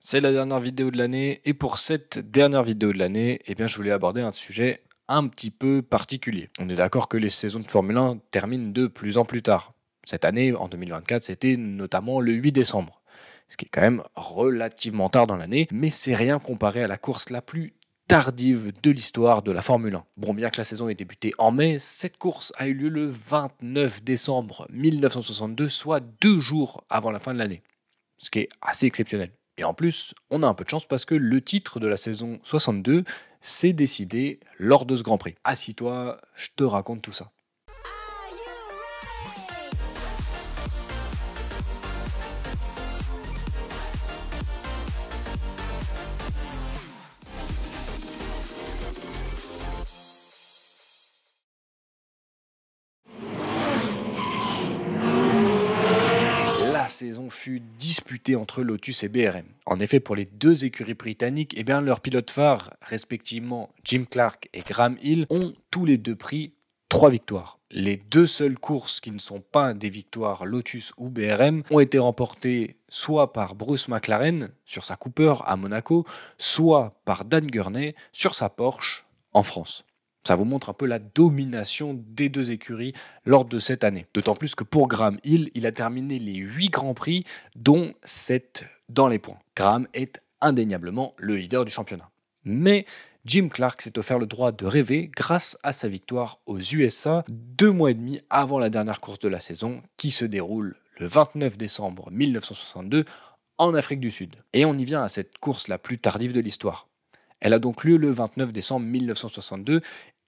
C'est la dernière vidéo de l'année et pour cette dernière vidéo de l'année, je voulais aborder un sujet un petit peu particulier. On est d'accord que les saisons de Formule 1 terminent de plus en plus tard. Cette année, en 2024, c'était notamment le 8 décembre, ce qui est quand même relativement tard dans l'année, mais c'est rien comparé à la course la plus tardive de l'histoire de la Formule 1. Bon, bien que la saison ait débuté en mai, cette course a eu lieu le 29 décembre 1962, soit 2 jours avant la fin de l'année, ce qui est assez exceptionnel. Et en plus, on a un peu de chance parce que le titre de la saison 62 s'est décidé lors de ce Grand Prix. Assis-toi, je te raconte tout ça. La saison fut disputée entre Lotus et BRM. En effet, pour les deux écuries britanniques, leurs pilotes phares, respectivement Jim Clark et Graham Hill, ont tous les deux pris 3 victoires. Les deux seules courses qui ne sont pas des victoires Lotus ou BRM ont été remportées soit par Bruce McLaren sur sa Cooper à Monaco, soit par Dan Gurney sur sa Porsche en France. Ça vous montre un peu la domination des deux écuries lors de cette année. D'autant plus que pour Graham Hill, il a terminé les 8 Grands Prix, dont 7 dans les points. Graham est indéniablement le leader du championnat. Mais Jim Clark s'est offert le droit de rêver grâce à sa victoire aux USA 2 mois et demi avant la dernière course de la saison qui se déroule le 29 décembre 1962 en Afrique du Sud. Et on y vient à cette course la plus tardive de l'histoire. Elle a donc lieu le 29 décembre 1962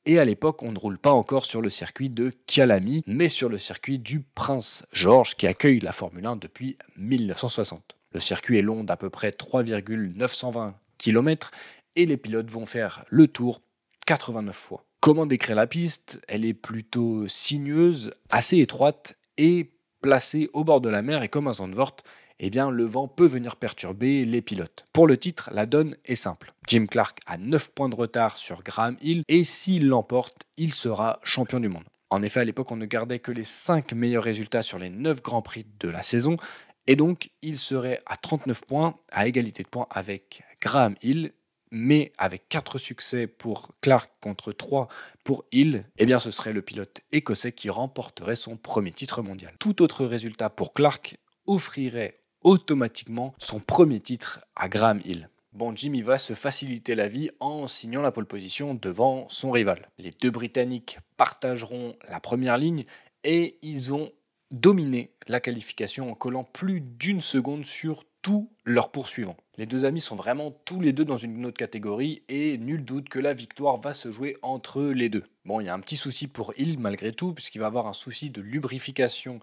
et à l'époque, on ne roule pas encore sur le circuit de Kyalami, mais sur le circuit du Prince George qui accueille la Formule 1 depuis 1960. Le circuit est long d'à peu près 3,920 km et les pilotes vont faire le tour 89 fois. Comment décrire la piste? Elle est plutôt sinueuse, assez étroite et placée au bord de la mer et comme un Zandvoort, le vent peut venir perturber les pilotes. Pour le titre, la donne est simple. Jim Clark a 9 points de retard sur Graham Hill et s'il l'emporte, il sera champion du monde. En effet, à l'époque, on ne gardait que les 5 meilleurs résultats sur les 9 Grands Prix de la saison et donc il serait à 39 points, à égalité de points avec Graham Hill, mais avec 4 succès pour Clark contre 3 pour Hill, ce serait le pilote écossais qui remporterait son premier titre mondial. Tout autre résultat pour Clark offrirait automatiquement son premier titre à Graham Hill. Bon, Jimmy va se faciliter la vie en signant la pole position devant son rival. Les deux Britanniques partageront la première ligne et ils ont dominé la qualification en collant plus d'une seconde sur tous leurs poursuivants. Les deux amis sont vraiment tous les deux dans une autre catégorie et nul doute que la victoire va se jouer entre les deux. Bon, il y a un petit souci pour Hill malgré tout puisqu'il va avoir un souci de lubrification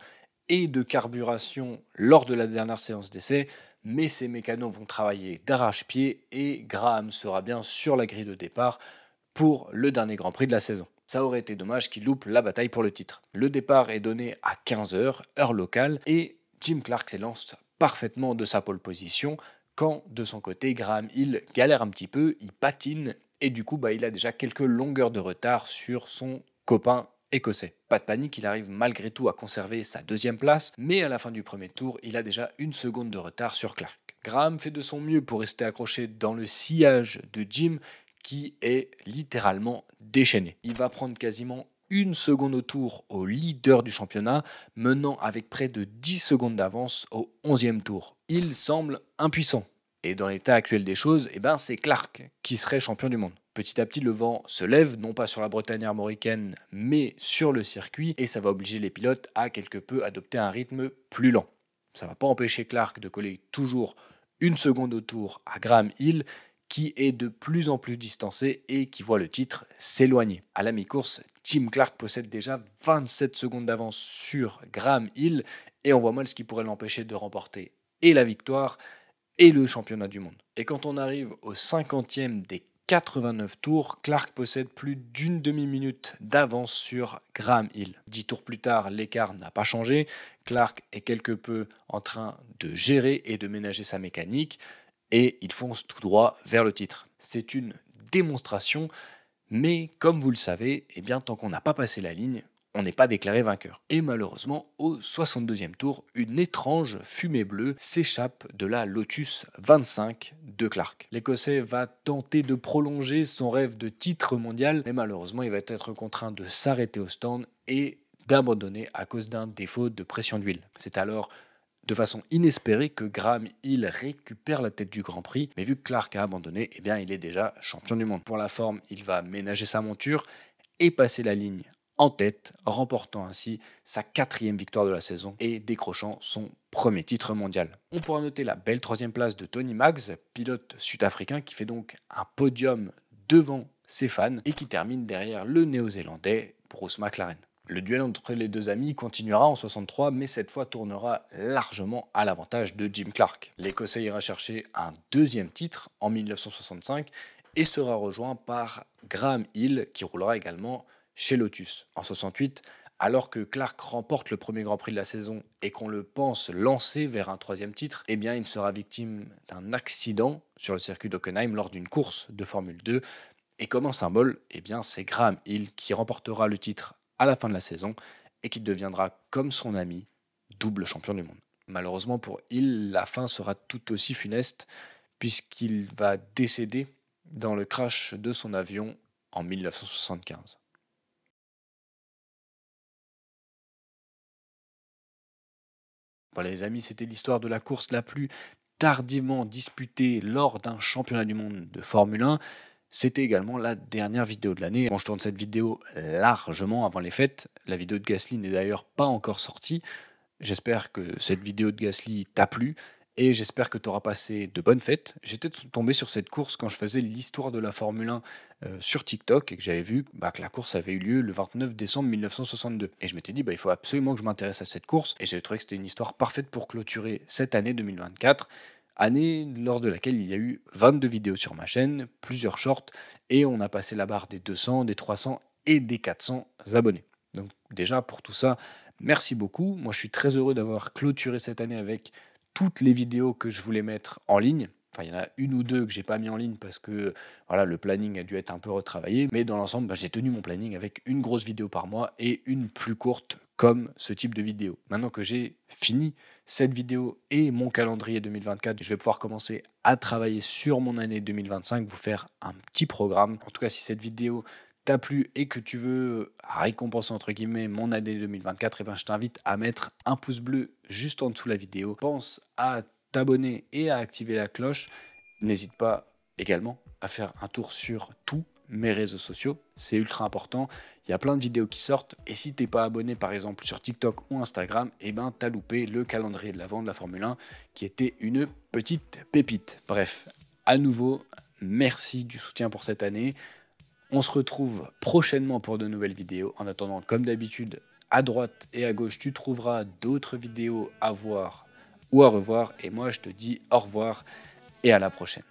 et de carburation lors de la dernière séance d'essai, mais ces mécanos vont travailler d'arrache-pied et Graham sera bien sur la grille de départ pour le dernier Grand Prix de la saison. Ça aurait été dommage qu'il loupe la bataille pour le titre. Le départ est donné à 15h, heure locale, et Jim Clark s'élance parfaitement de sa pole position, quand de son côté Graham Hill galère un petit peu, il patine, et du coup il a déjà quelques longueurs de retard sur son copain écossais. Pas de panique, il arrive malgré tout à conserver sa deuxième place, mais à la fin du premier tour, il a déjà une seconde de retard sur Clark. Graham fait de son mieux pour rester accroché dans le sillage de Jim, qui est littéralement déchaîné. Il va prendre quasiment une seconde au tour au leader du championnat, menant avec près de 10 secondes d'avance au 11e tour. Il semble impuissant. Et dans l'état actuel des choses, c'est Clark qui serait champion du monde. Petit à petit, le vent se lève, non pas sur la Bretagne armoricaine, mais sur le circuit, et ça va obliger les pilotes à quelque peu adopter un rythme plus lent. Ça ne va pas empêcher Clark de coller toujours une seconde au tour à Graham Hill, qui est de plus en plus distancé et qui voit le titre s'éloigner. À la mi-course, Jim Clark possède déjà 27 secondes d'avance sur Graham Hill, et on voit mal ce qui pourrait l'empêcher de remporter et la victoire et le championnat du monde. Et quand on arrive au 50e des 89 tours, Clark possède plus d'une demi-minute d'avance sur Graham Hill. 10 tours plus tard, l'écart n'a pas changé. Clark est quelque peu en train de gérer et de ménager sa mécanique et il fonce tout droit vers le titre. C'est une démonstration, mais comme vous le savez, tant qu'on n'a pas passé la ligne, on n'est pas déclaré vainqueur. Et malheureusement, au 62e tour, une étrange fumée bleue s'échappe de la Lotus 25 de Clark. L'Écossais va tenter de prolonger son rêve de titre mondial, mais malheureusement, il va être contraint de s'arrêter au stand et d'abandonner à cause d'un défaut de pression d'huile. C'est alors de façon inespérée que Graham Hill récupère la tête du Grand Prix, mais vu que Clark a abandonné, eh bien il est déjà champion du monde. Pour la forme, il va ménager sa monture et passer la ligne en tête, remportant ainsi sa 4e victoire de la saison et décrochant son premier titre mondial. On pourra noter la belle 3e place de Tony Maggs, pilote sud-africain qui fait donc un podium devant ses fans et qui termine derrière le néo-zélandais Bruce McLaren. Le duel entre les deux amis continuera en 63, mais cette fois tournera largement à l'avantage de Jim Clark. L'Écossais ira chercher un 2e titre en 1965 et sera rejoint par Graham Hill qui roulera également chez Lotus. En 68, alors que Clark remporte le premier Grand Prix de la saison et qu'on le pense lancer vers un 3e titre, eh bien il sera victime d'un accident sur le circuit d'Hockenheim lors d'une course de Formule 2. Et comme un symbole, eh bien c'est Graham Hill qui remportera le titre à la fin de la saison et qui deviendra, comme son ami, double champion du monde. Malheureusement pour Hill, la fin sera tout aussi funeste puisqu'il va décéder dans le crash de son avion en 1975. Voilà les amis, c'était l'histoire de la course la plus tardivement disputée lors d'un championnat du monde de Formule 1. C'était également la dernière vidéo de l'année. Bon, je tourne cette vidéo largement avant les fêtes. La vidéo de Gasly n'est d'ailleurs pas encore sortie. J'espère que cette vidéo de Gasly t'a plu et j'espère que tu auras passé de bonnes fêtes. J'étais tombé sur cette course quand je faisais l'histoire de la Formule 1 sur TikTok et que j'avais vu que la course avait eu lieu le 29 décembre 1962. Et je m'étais dit, il faut absolument que je m'intéresse à cette course et j'ai trouvé que c'était une histoire parfaite pour clôturer cette année 2024. Année lors de laquelle il y a eu 22 vidéos sur ma chaîne, plusieurs shorts, et on a passé la barre des 200, des 300 et des 400 abonnés. Donc déjà pour tout ça, merci beaucoup. Moi je suis très heureux d'avoir clôturé cette année avec toutes les vidéos que je voulais mettre en ligne. Enfin, il y en a une ou deux que j'ai pas mis en ligne parce que voilà, le planning a dû être un peu retravaillé. Mais dans l'ensemble, j'ai tenu mon planning avec une grosse vidéo par mois et une plus courte comme ce type de vidéo. Maintenant que j'ai fini cette vidéo et mon calendrier 2024, je vais pouvoir commencer à travailler sur mon année 2025, vous faire un petit programme. En tout cas, si cette vidéo t'a plu et que tu veux récompenser entre guillemets mon année 2024, eh ben, je t'invite à mettre un pouce bleu juste en dessous de la vidéo. Pense à t'abonner et à activer la cloche. N'hésite pas également à faire un tour sur tous mes réseaux sociaux, c'est ultra important. Il y a plein de vidéos qui sortent et si t'es pas abonné par exemple sur TikTok ou Instagram, eh ben t'as loupé le calendrier de l'Avent de la Formule 1 qui était une petite pépite. Bref, à nouveau, merci du soutien pour cette année. On se retrouve prochainement pour de nouvelles vidéos. En attendant, comme d'habitude, à droite et à gauche, tu trouveras d'autres vidéos à voir ou à revoir. Et moi, je te dis au revoir et à la prochaine.